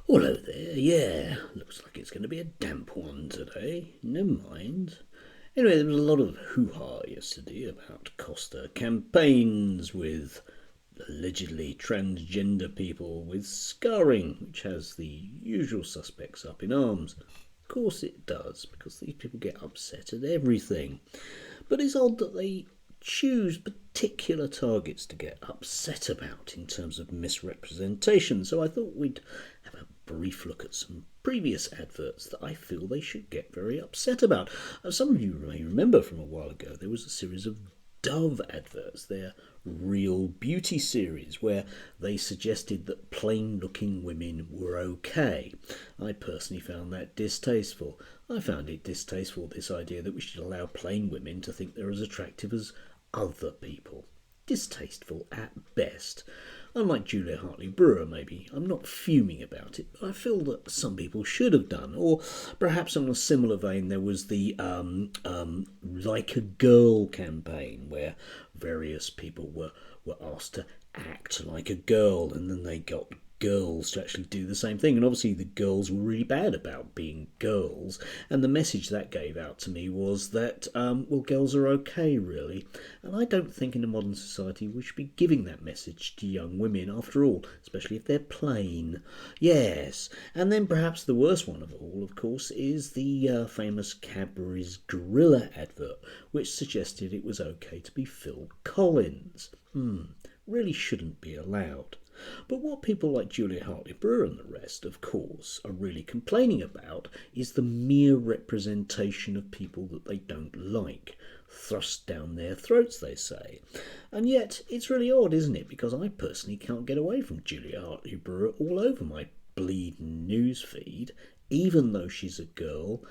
Hello there, yeah. Looks like it's going to be a damp one today. Never mind. Anyway, there was a lot of hoo-ha yesterday about Costa campaigns with allegedly transgender people with scarring, which has the usual suspects up in arms. Of course it does, because these people get upset at everything. But it's odd that they choose particular targets to get upset about in terms of misrepresentation. So I thought we'd have a brief look at some previous adverts that I feel they should get very upset about. Some of you may remember from a while ago there was a series of Dove adverts, their Real Beauty series, where they suggested that plain looking women were okay. I personally found that distasteful. I found it distasteful, this idea that we should allow plain women to think they're as attractive as other people. Distasteful at best. Unlike Julia Hartley-Brewer, maybe, I'm not fuming about it, but I feel that some people should have done. Or perhaps on a similar vein, there was the Like a Girl campaign, where various people were asked to act like a girl, and then they got girls to actually do the same thing. And obviously the girls were really bad about being girls, and the message that gave out to me was that well, girls are okay, really. And I don't think in a modern society we should be giving that message to young women, after all, especially if they're plain. Yes. And then perhaps the worst one of all, of course, is the famous Cadbury's Gorilla advert, which suggested it was okay to be Phil Collins. Really shouldn't be allowed. But what people like Julia Hartley-Brewer and the rest, of course, are really complaining about is the mere representation of people that they don't like, thrust down their throats, they say. And yet, it's really odd, isn't it? Because I personally can't get away from Julia Hartley-Brewer all over my bleeding news feed, even though she's a girl,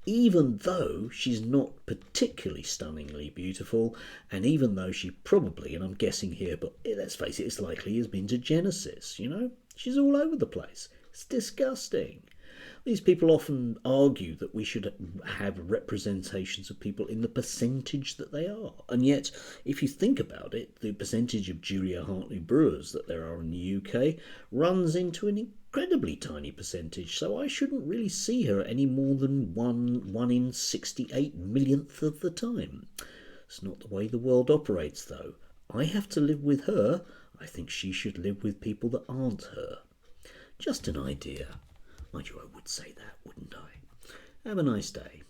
even though she's not particularly stunningly beautiful, and even though she probably, and I'm guessing here, but let's face it, it's likely has been to Genesis, you know? She's all over the place. It's disgusting. These people often argue that we should have representations of people in the percentage that they are. And yet, if you think about it, the percentage of Julia Hartley-Brewers that there are in the UK runs into an incredibly tiny percentage, so I shouldn't really see her any more than one in 68 millionth of the time. It's not the way the world operates, though. I have to live with her. I think she should live with people that aren't her. Just an idea. Mind you, I would say that, wouldn't I? Have a nice day.